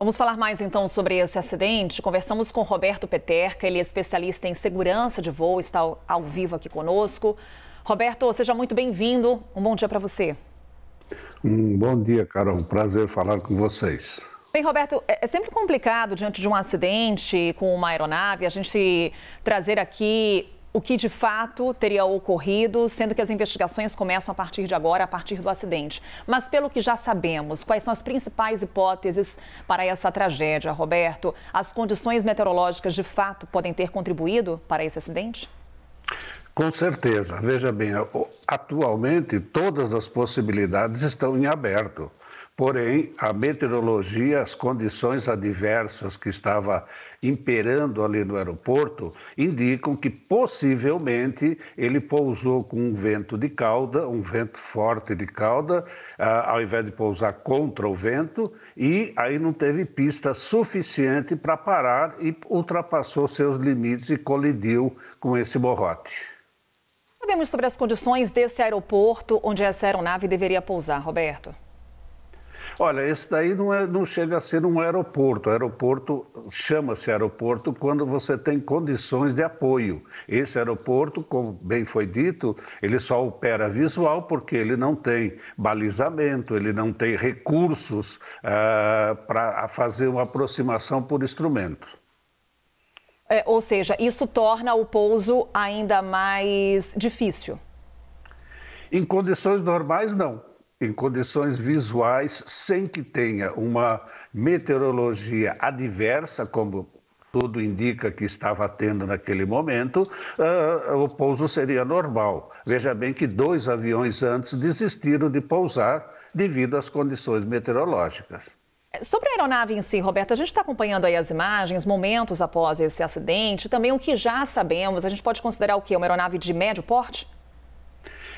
Vamos falar mais então sobre esse acidente. Conversamos com Roberto Peterka, ele é especialista em segurança de voo, está ao vivo aqui conosco. Roberto, seja muito bem-vindo. Um bom dia para você. Bom dia, Carol. Um prazer falar com vocês. Bem, Roberto, é sempre complicado diante de um acidente com uma aeronave a gente trazer aqui o que de fato teria ocorrido, sendo que as investigações começam a partir de agora, a partir do acidente. Mas pelo que já sabemos, quais são as principais hipóteses para essa tragédia, Roberto? As condições meteorológicas de fato podem ter contribuído para esse acidente? Com certeza. Veja bem, atualmente todas as possibilidades estão em aberto. Porém, a meteorologia, as condições adversas que estava imperando ali no aeroporto, indicam que possivelmente ele pousou com um vento de cauda, um vento forte de cauda, ao invés de pousar contra o vento, e aí não teve pista suficiente para parar e ultrapassou seus limites e colidiu com esse borrote. Sabemos sobre as condições desse aeroporto onde essa aeronave deveria pousar, Roberto? Olha, esse daí não chega a ser um aeroporto. Aeroporto chama-se aeroporto quando você tem condições de apoio. Esse aeroporto, como bem foi dito, ele só opera visual porque ele não tem balizamento, ele não tem recursos para fazer uma aproximação por instrumento. Ou seja, isso torna o pouso ainda mais difícil? Em condições normais, não. Em condições visuais, sem que tenha uma meteorologia adversa, como tudo indica que estava tendo naquele momento, o pouso seria normal. Veja bem que 2 aviões antes desistiram de pousar devido às condições meteorológicas. Sobre a aeronave em si, Roberto, a gente está acompanhando aí as imagens, momentos após esse acidente, também o que já sabemos, a gente pode considerar o quê? Uma aeronave de médio porte?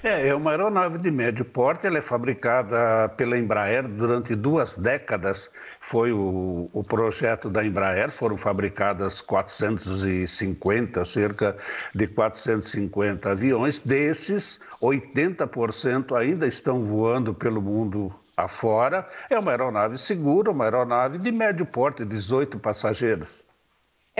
É uma aeronave de médio porte, ela é fabricada pela Embraer durante 2 décadas. Foi o projeto da Embraer, foram fabricadas cerca de 450 aviões. Desses, 80% ainda estão voando pelo mundo afora. É uma aeronave segura, uma aeronave de médio porte, 18 passageiros.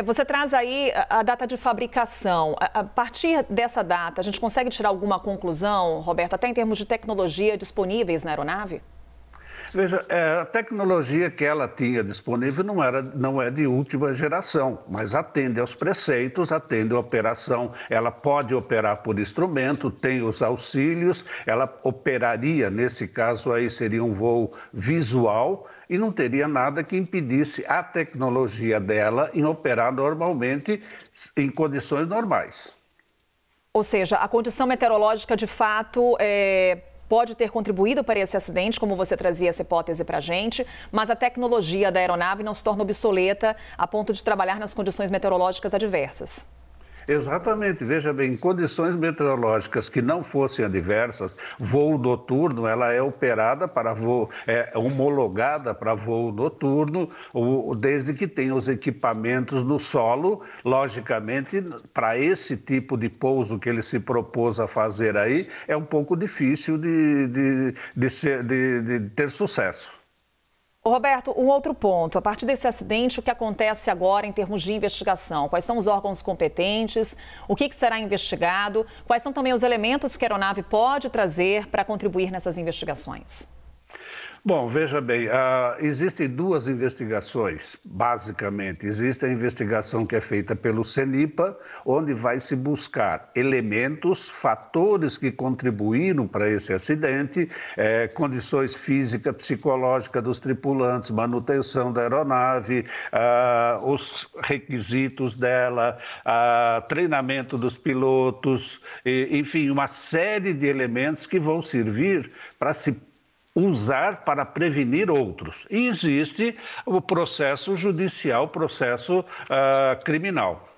Você traz aí a data de fabricação. A partir dessa data, a gente consegue tirar alguma conclusão, Roberto, até em termos de tecnologia disponíveis na aeronave? Veja, a tecnologia que ela tinha disponível não é de última geração, mas atende aos preceitos, atende a operação. Ela pode operar por instrumento, tem os auxílios, ela operaria, nesse caso aí seria um voo visual, e não teria nada que impedisse a tecnologia dela em operar normalmente em condições normais. Ou seja, a condição meteorológica de fato pode ter contribuído para esse acidente, como você trazia essa hipótese para a gente, mas a tecnologia da aeronave não se torna obsoleta a ponto de trabalhar nas condições meteorológicas adversas. Exatamente, veja bem, em condições meteorológicas que não fossem adversas, voo noturno, ela é operada para voo, homologada para voo noturno, desde que tenha os equipamentos no solo. Logicamente, para esse tipo de pouso que ele se propôs a fazer aí, é um pouco difícil de ter sucesso. Roberto, um outro ponto. A partir desse acidente, o que acontece agora em termos de investigação? Quais são os órgãos competentes? O que será investigado? Quais são também os elementos que a aeronave pode trazer para contribuir nessas investigações? Bom, veja bem, existem 2 investigações, basicamente. Existe a investigação que é feita pelo CENIPA, onde vai se buscar elementos, fatores que contribuíram para esse acidente, condições físicas, psicológicas dos tripulantes, manutenção da aeronave, os requisitos dela, treinamento dos pilotos, enfim, uma série de elementos que vão servir para se usar para prevenir outros. E existe o processo judicial, o processo criminal.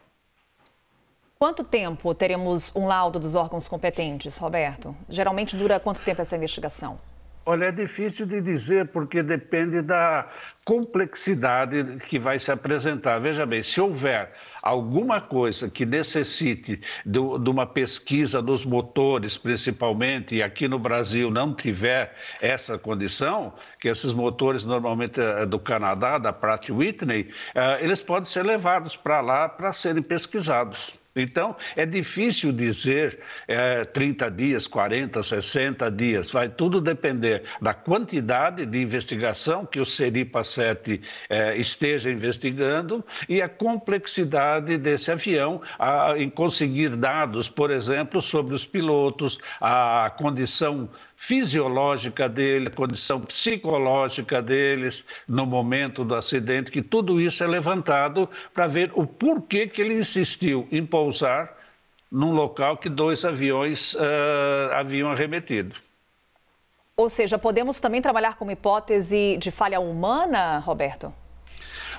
Quanto tempo teremos um laudo dos órgãos competentes, Roberto? Geralmente dura quanto tempo essa investigação? Olha, é difícil de dizer porque depende da complexidade que vai se apresentar. Veja bem, se houver alguma coisa que necessite de uma pesquisa dos motores, principalmente, e aqui no Brasil não tiver essa condição, que esses motores normalmente é do Canadá, da Pratt Whitney, eles podem ser levados para lá para serem pesquisados. Então, é difícil dizer 30 dias, 40, 60 dias, vai tudo depender da quantidade de investigação que o Seripa-7 esteja investigando e a complexidade desse avião em conseguir dados, por exemplo, sobre os pilotos, a condição fisiológica dele, a condição psicológica deles no momento do acidente, que tudo isso é levantado para ver o porquê que ele insistiu em pousar num local que 2 aviões haviam arremetido. Ou seja, podemos também trabalhar com uma hipótese de falha humana, Roberto?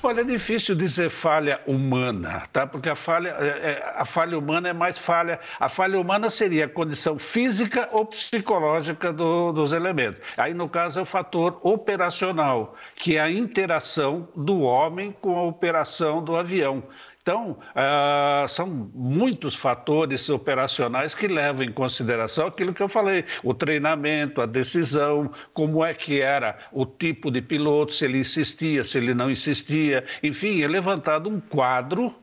Olha, é difícil dizer falha humana, tá? Porque a falha humana é mais falha. A falha humana seria a condição física ou psicológica dos elementos. Aí, no caso, é o fator operacional, que é a interação do homem com a operação do avião. Então, são muitos fatores operacionais que levam em consideração aquilo que eu falei, o treinamento, a decisão, como é que era o tipo de piloto, se ele insistia, se ele não insistia, enfim, é levantado um quadro,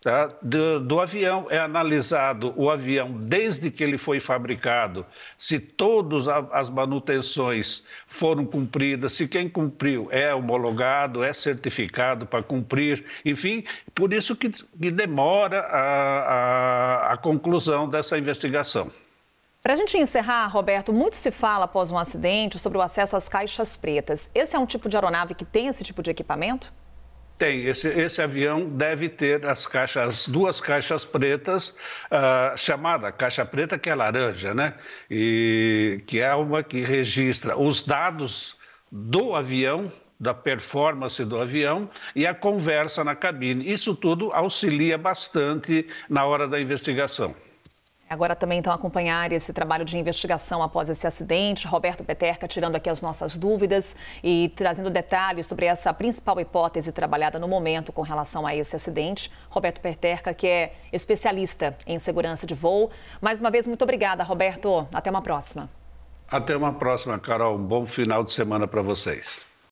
tá, do avião, é analisado o avião desde que ele foi fabricado, se todas as manutenções foram cumpridas, se quem cumpriu é homologado, é certificado para cumprir, enfim, por isso que demora a conclusão dessa investigação. Para a gente encerrar, Roberto, muito se fala após um acidente sobre o acesso às caixas pretas. Esse é um tipo de aeronave que tem esse tipo de equipamento? Tem, esse avião deve ter as 2 caixas pretas, chamada caixa preta, que é laranja, né? E que é uma que registra os dados do avião, da performance do avião e a conversa na cabine. Isso tudo auxilia bastante na hora da investigação. Agora também, então, acompanhar esse trabalho de investigação após esse acidente. Roberto Peterka tirando aqui as nossas dúvidas e trazendo detalhes sobre essa principal hipótese trabalhada no momento com relação a esse acidente. Roberto Peterka, que é especialista em segurança de voo. Mais uma vez, muito obrigada, Roberto. Até uma próxima. Até uma próxima, Carol. Um bom final de semana para vocês.